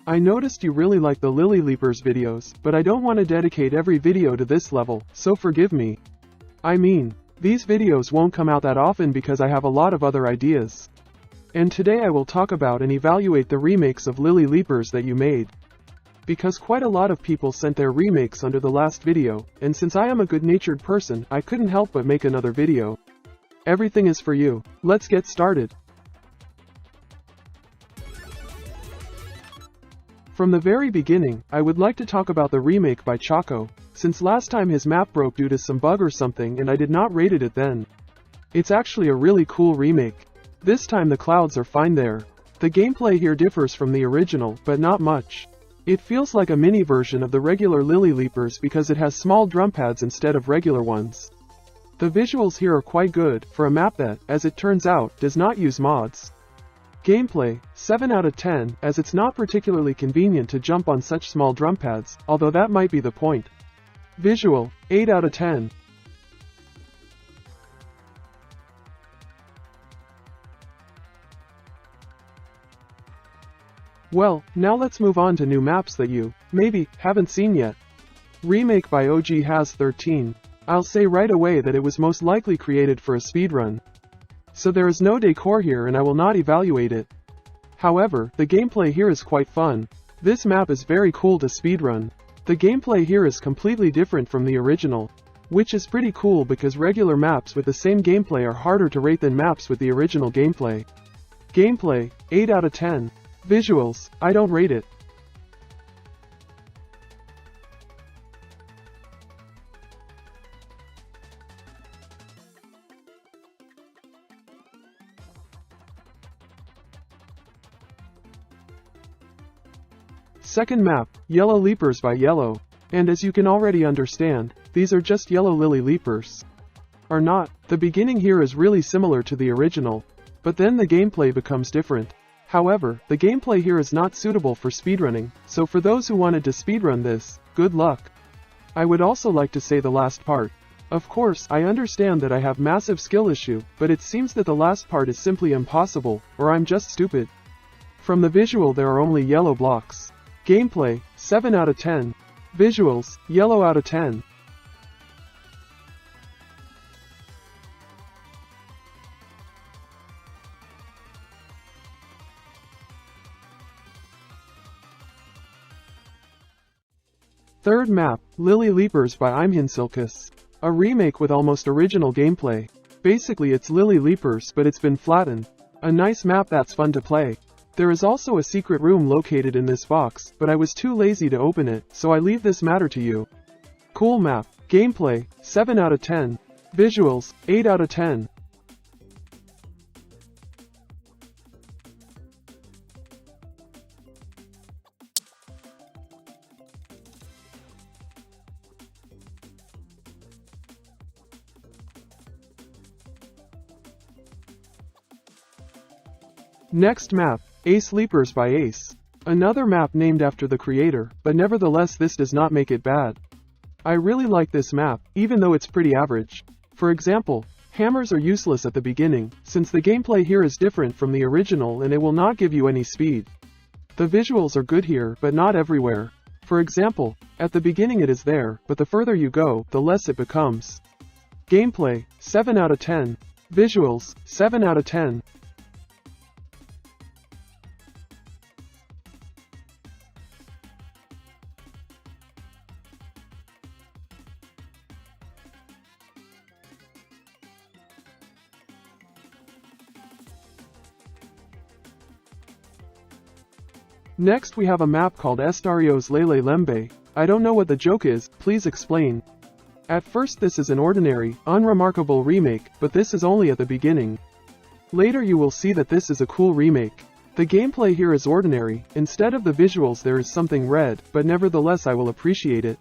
I noticed you really like the Lily Leapers videos, but I don't want to dedicate every video to this level, so forgive me. I mean, these videos won't come out that often because I have a lot of other ideas. And today I will talk about and evaluate the remakes of Lily Leapers that you made. Because quite a lot of people sent their remakes under the last video, and since I am a good-natured person, I couldn't help but make another video. Everything is for you. Let's get started. From the very beginning, I would like to talk about the remake by Choco, since last time his map broke due to some bug or something and I did not rated it then. It's actually a really cool remake. This time the clouds are fine there. The gameplay here differs from the original, but not much. It feels like a mini version of the regular Lily Leapers because it has small drum pads instead of regular ones. The visuals here are quite good, for a map that, as it turns out, does not use mods. Gameplay, 7 out of 10, as it's not particularly convenient to jump on such small drum pads, although that might be the point. Visual, 8 out of 10. Well, now let's move on to new maps that you, maybe, haven't seen yet. Remake by OG has 13. I'll say right away that it was most likely created for a speedrun. So there is no decor here and I will not evaluate it. However, the gameplay here is quite fun. This map is very cool to speedrun. The gameplay here is completely different from the original, which is pretty cool because regular maps with the same gameplay are harder to rate than maps with the original gameplay. Gameplay, 8 out of 10. Visuals, I don't rate it. Second map, Yellow Leapers by Yellow. And as you can already understand, these are just yellow Lily Leapers. Are not. The beginning here is really similar to the original, but then the gameplay becomes different. However, the gameplay here is not suitable for speedrunning, so for those who wanted to speedrun this, good luck. I would also like to say the last part. Of course, I understand that I have massive skill issue, but it seems that the last part is simply impossible, or I'm just stupid. From the visual there are only yellow blocks. Gameplay, 7 out of 10. Visuals, yellow out of 10. Third map, Lily Leapers by eimhinsilkess. A remake with almost original gameplay. Basically it's Lily Leapers but it's been flattened. A nice map that's fun to play. There is also a secret room located in this box, but I was too lazy to open it, so I leave this matter to you. Cool map. Gameplay, 7 out of 10. Visuals, 8 out of 10. Next map, Ace Leapers by Ace. Another map named after the creator, but nevertheless this does not make it bad. I really like this map, even though it's pretty average. For example, hammers are useless at the beginning, since the gameplay here is different from the original and it will not give you any speed. The visuals are good here, but not everywhere. For example, at the beginning it is there, but the further you go, the less it becomes. Gameplay, 7 out of 10. Visuals, 7 out of 10. Next we have a map called Estareo's Lele Lembe. I don't know what the joke is, please explain. At first this is an ordinary, unremarkable remake, but this is only at the beginning. Later you will see that this is a cool remake. The gameplay here is ordinary, instead of the visuals there is something red, but nevertheless I will appreciate it.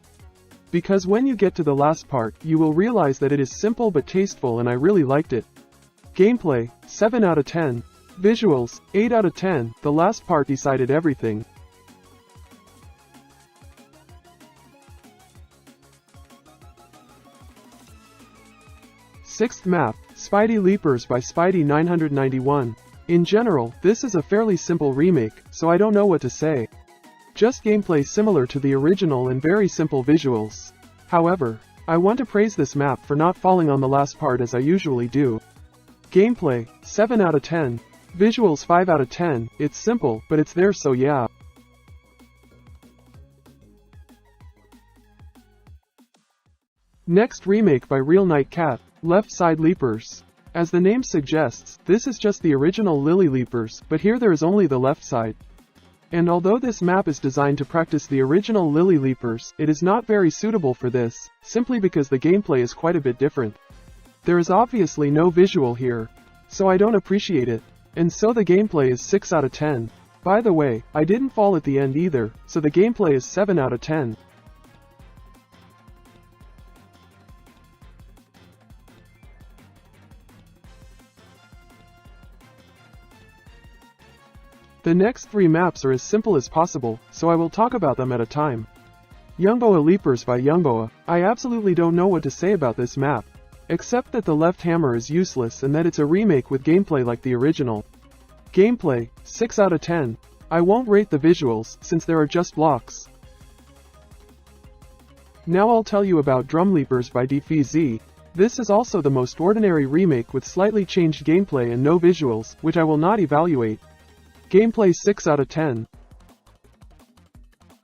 Because when you get to the last part, you will realize that it is simple but tasteful and I really liked it. Gameplay, 7 out of 10. Visuals, 8 out of 10, the last part decided everything. Sixth map, Spidey Leapers by Spidey 991. In general, this is a fairly simple remake, so I don't know what to say. Just gameplay similar to the original and very simple visuals. However, I want to praise this map for not falling on the last part as I usually do. Gameplay, 7 out of 10. Visuals 5 out of 10, it's simple, but it's there so yeah. Next remake by Real Night Cat, Left Side Leapers. As the name suggests, this is just the original Lily Leapers, but here there is only the left side. And although this map is designed to practice the original Lily Leapers, it is not very suitable for this, simply because the gameplay is quite a bit different. There is obviously no visual here, so I don't appreciate it, and so the gameplay is 6 out of 10. By the way, I didn't fall at the end either, so the gameplay is 7 out of 10. The next 3 maps are as simple as possible, so I will talk about them at a time. Youngboa Leapers by Youngboa. I absolutely don't know what to say about this map, except that the left hammer is useless and that it's a remake with gameplay like the original. Gameplay, 6 out of 10. I won't rate the visuals, since there are just blocks. Now I'll tell you about Drum Leapers by DFZ. This is also the most ordinary remake with slightly changed gameplay and no visuals, which I will not evaluate. Gameplay 6 out of 10.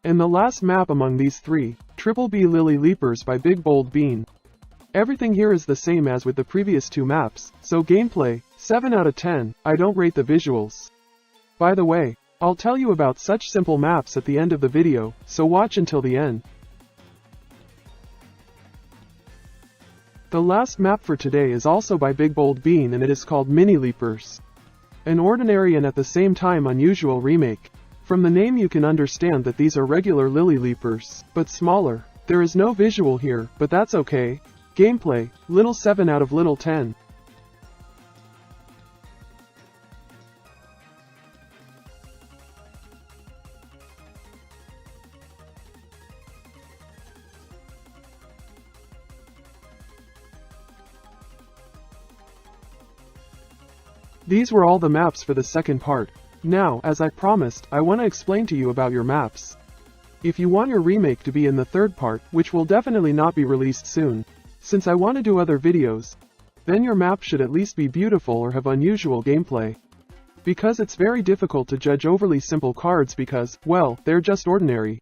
And the last map among these 3, Triple B Lily Leapers by Big Bold Bean. Everything here is the same as with the previous 2 maps, so gameplay, 7 out of 10, I don't rate the visuals. By the way, I'll tell you about such simple maps at the end of the video, so watch until the end. The last map for today is also by Big Bold Bean and it is called Mini Leapers. An ordinary and at the same time unusual remake. From the name you can understand that these are regular Lily Leapers, but smaller. There is no visual here, but that's okay. Gameplay, little 7 out of little 10. These were all the maps for the second part. Now, as I promised, I want to explain to you about your maps. If you want your remake to be in the third part, which will definitely not be released soon, since I want to do other videos, then your map should at least be beautiful or have unusual gameplay. Because it's very difficult to judge overly simple cards because, well, they're just ordinary.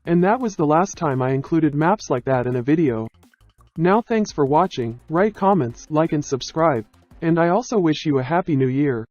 And that was the last time I included maps like that in a video. Now thanks for watching, write comments, like and subscribe. And I also wish you a happy new year.